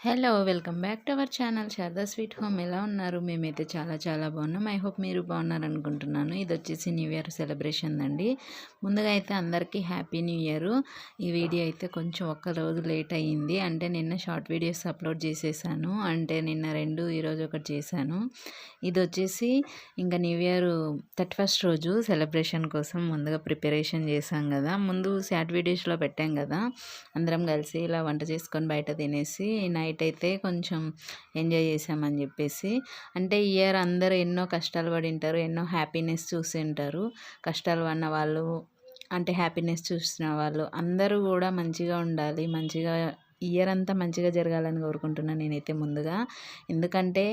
Hello! Welcome back to our channel Sharada sweet home. ఎలా ఉన్నారు? మేమైతే చాలా బాగున్నాం. ఐ హోప్ మీరు బాగున్నారనుకుంటున్నాను. ఇదొచ్చేసి న్యూ ఇయర్ సెలబ్రేషన్ అండి. ముందుగా అయితే అందరికీ హ్యాపీ న్యూ ఇయర్. ఈ వీడియో అయితే కొంచెం ఒక్క రోజు లేట్ అయ్యింది. అంటే నిన్న షార్ట్ వీడియోస్ అప్లోడ్ చేసేసాను. అంటే నిన్న 2, ఈరోజు ఒకటి చేశాను. ఇదొచ్చేసి ఇంకా న్యూ ఇయర్ 31st రోజు సెలబ్రేషన్ కోసం ముందుగా ప్రిపరేషన్ చేశాం కదా. ముందు షార్ట్ వీడియోస్లో పెట్టాం కదా, అందరం కలిసి ఇలా వంట చేసుకొని బయట తినేసి నైట్ అయితే కొంచెం ఎంజాయ్ చేసామని చెప్పేసి. అంటే ఇయర్ అందరూ ఎన్నో కష్టాలు పడి ఉంటారు, ఎన్నో హ్యాపీనెస్ చూసి ఉంటారు. కష్టాలు పడిన వాళ్ళు, అంటే హ్యాపీనెస్ చూసిన వాళ్ళు అందరూ కూడా మంచిగా ఉండాలి, మంచిగా ఇయర్ అంతా మంచిగా జరగాలని కోరుకుంటున్నాను నేనైతే ముందుగా. ఎందుకంటే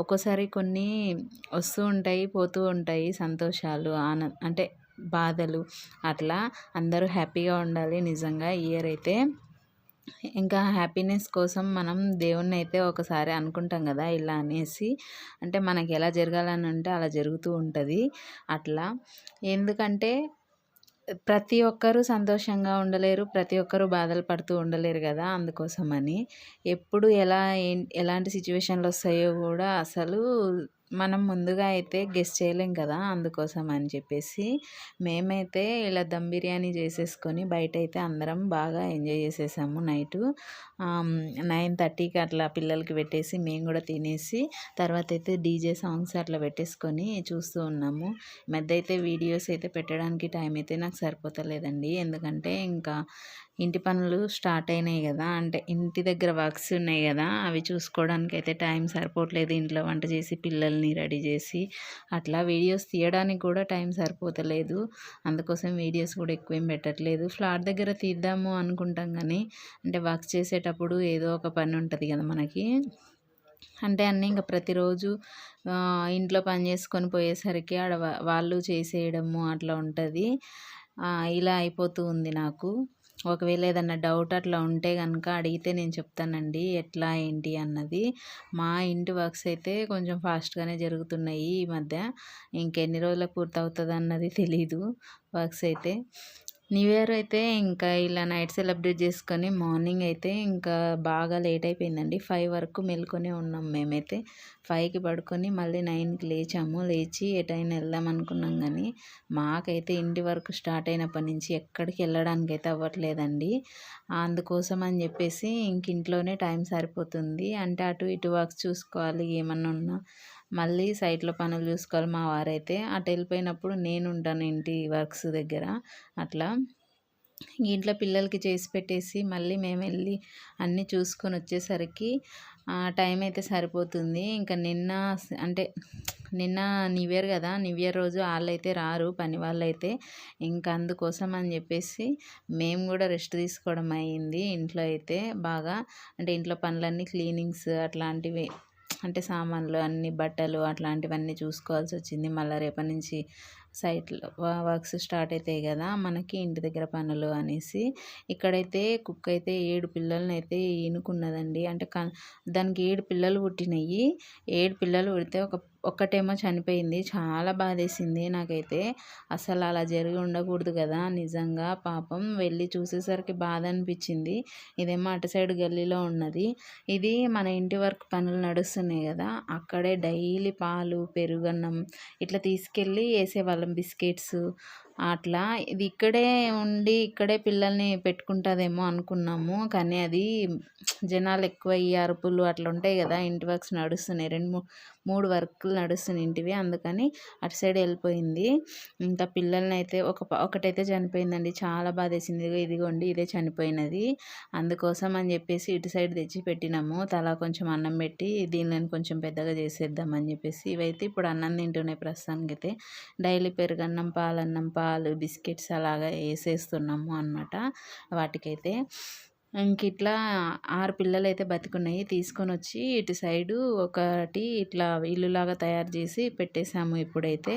ఒక్కోసారి కొన్ని వస్తూ ఉంటాయి, పోతూ ఉంటాయి సంతోషాలు, అంటే బాధలు. అట్లా అందరూ హ్యాపీగా ఉండాలి నిజంగా ఇయర్ అయితే. ఇంకా హ్యాపీనెస్ కోసం మనం దేవుణ్ణి అయితే ఒకసారి అనుకుంటాం కదా ఇలా అనేసి. అంటే మనకి ఎలా జరగాలని ఉంటే అలా జరుగుతూ ఉంటుంది అట్లా. ఎందుకంటే ప్రతి ఒక్కరూ సంతోషంగా ఉండలేరు, ప్రతి ఒక్కరూ బాధలు పడుతూ ఉండలేరు కదా. అందుకోసమని ఎప్పుడు ఎలాంటి సిచ్యువేషన్లు వస్తాయో కూడా అసలు మనం ముందుగా అయితే గెస్ చేయలేం కదా. అందుకోసం అని చెప్పేసి మేమైతే ఇలా దమ్ బిర్యానీ చేసేసుకొని బయట అయితే అందరం బాగా ఎంజాయ్ చేసేసాము. నైటు 9:30కి అట్లా పిల్లలకి పెట్టేసి మేము కూడా తినేసి తర్వాత అయితే డీజే సాంగ్స్ అట్లా పెట్టేసుకొని చూస్తూ ఉన్నాము. మధ్య అయితే వీడియోస్ అయితే పెట్టడానికి టైం అయితే నాకు సరిపోతలేదండి. ఎందుకంటే ఇంకా ఇంటి పనులు స్టార్ట్ అయినాయి కదా, అంటే ఇంటి దగ్గర వర్క్స్ ఉన్నాయి కదా, అవి చూసుకోవడానికి అయితే టైం సరిపోవట్లేదు. ఇంట్లో వంట చేసి పిల్లల్ని రెడీ చేసి అట్లా వీడియోస్ తీయడానికి కూడా టైం సరిపోతలేదు. అందుకోసం వీడియోస్ కూడా ఎక్కువేం పెట్టట్లేదు. ఫ్లాట్ దగ్గర తీద్దాము అనుకుంటాం కానీ అంటే వర్క్ చేసేటప్పుడు ఏదో ఒక పని ఉంటుంది కదా మనకి. అంటే అన్నీ ఇంకా ప్రతిరోజు ఇంట్లో పని చేసుకొని పోయేసరికి ఆడ వాళ్ళు చేసేయడము అట్లా ఉంటుంది. ఇలా అయిపోతూ ఉంది నాకు. ఒకవేళ ఏదన్నా డౌట్ అట్లా ఉంటే కనుక అడిగితే నేను చెప్తానండి ఎట్లా ఏంటి అన్నది. మా ఇంటి వర్క్స్ అయితే కొంచెం ఫాస్ట్గానే జరుగుతున్నాయి ఈ మధ్య. ఇంకెన్ని రోజులకు పూర్తవుతుంది అన్నది తెలీదు వర్క్స్ అయితే. న్యూ ఇయర్ అయితే ఇంకా ఇలా నైట్ సెలబ్రేట్ చేసుకొని మార్నింగ్ అయితే ఇంకా బాగా లేట్ అయిపోయిందండి. 5 వరకు మెలుకొనే ఉన్నాం మేమైతే. 5కి పడుకొని మళ్ళీ 9కి లేచాము. లేచి ఎటైనా వెళ్దాం అనుకున్నాం కానీ మాకైతే ఇంటి వరకు స్టార్ట్ అయినప్పటి నుంచి ఎక్కడికి వెళ్ళడానికి అయితే అవ్వట్లేదండి. అందుకోసం అని చెప్పేసి ఇంక ఇంట్లోనే టైం సరిపోతుంది. అంటే అటు ఇటు వర్క్స్ చూసుకోవాలి, ఏమన్నా ఉన్నా మళ్ళీ సైట్లో పనులు చూసుకోవాలి. మా వారైతే అటు వెళ్ళిపోయినప్పుడు నేను ఉంటాను ఇంటి వర్క్స్ దగ్గర అట్లా. ఇంట్లో పిల్లలకి చేసి పెట్టేసి మళ్ళీ మేము వెళ్ళి అన్నీ చూసుకొని వచ్చేసరికి టైం అయితే సరిపోతుంది. ఇంకా అంటే నిన్న న్యూ ఇయర్ కదా, న్యూ ఇయర్ రోజు వాళ్ళైతే రారు పని వాళ్ళైతే. ఇంకా అందుకోసం అని చెప్పేసి మేము కూడా రెస్ట్ తీసుకోవడం అయ్యింది ఇంట్లో అయితే బాగా. అంటే ఇంట్లో పనులన్నీ క్లీనింగ్స్ అట్లాంటివి, అంటే సామాన్లు అన్ని బట్టలు అట్లాంటివన్నీ చూసుకోవాల్సి వచ్చింది. మళ్ళీ రేపటి నుంచి సైట్లో వర్క్స్ స్టార్ట్ అవుతాయి కదా మనకి, ఇంటి దగ్గర పనులు అనేసి. ఇక్కడైతే కుక్క అయితే 7 పిల్లల్ని అయితే ఈనుకున్నదండి. అంటే దానికి 7 పిల్లలు పుట్టినాయి. 7 పిల్లలు పుడితే ఒక్కటేమో చనిపోయింది. చాలా బాధేసింది నాకైతే. అసలు అలా జరిగి ఉండకూడదు కదా నిజంగా. పాపం వెళ్ళి చూసేసరికి బాధ అనిపించింది. ఇదేమో అటు సైడ్ గల్లీలో ఉన్నది. ఇది మన ఇంటి వరకు పనులు నడుస్తున్నాయి కదా, అక్కడే డైలీ పాలు, పెరుగన్నం ఇట్లా తీసుకెళ్ళి వేసేవాళ్ళం, బిస్కెట్స్ అట్లా. ఇది ఇక్కడే ఉండి ఇక్కడే పిల్లల్ని పెట్టుకుంటుందేమో అనుకున్నాము, కానీ అది జనాలు ఎక్కువ ఈ అరుపులు అట్లా ఉంటాయి కదా. ఇంటి వర్క్స్ నడుస్తున్నాయి, 2-3 వర్కులు నడుస్తున్నాయి ఇంటివి, అందుకని అటు సైడ్ వెళ్ళిపోయింది. ఇంకా పిల్లల్ని అయితే ఒకటైతే చనిపోయిందండి. చాలా బాధేసింది. ఇదిగోండి ఇదే చనిపోయినది. అందుకోసం అని చెప్పేసి ఇటు సైడ్ తెచ్చి పెట్టినాము. తలా కొంచెం అన్నం పెట్టి దీనిని కొంచెం పెద్దగా చేసేద్దామని చెప్పేసి. ఇవైతే ఇప్పుడు అన్నం తింటున్నాయి ప్రస్తుతానికి అయితే. డైలీ పెరుగన్నం, పాలు, బిస్కెట్స్ అలాగా వేసేస్తున్నాము అన్నమాట వాటికైతే. ఇంక ఇట్లా 6 పిల్లలు అయితే బతికున్నాయి. తీసుకొని వచ్చి ఇటు సైడు ఒకటి ఇట్లా ఇల్లులాగా తయారు చేసి పెట్టేశాము ఇప్పుడైతే.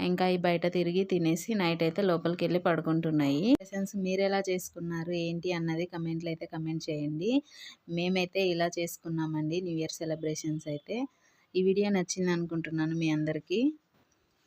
ఇంకా ఈ బయట తిరిగి తినేసి నైట్ అయితే లోపలికి వెళ్ళి పడుకుంటున్నాయి. సెలబ్రేషన్స్ మీరు ఎలా చేసుకున్నారు ఏంటి అన్నది కమెంట్లో అయితే కమెంట్ చేయండి. మేమైతే ఇలా చేసుకున్నామండి న్యూ ఇయర్ సెలబ్రేషన్స్ అయితే. ఈ వీడియో నచ్చింది అనుకుంటున్నాను మీ అందరికీ.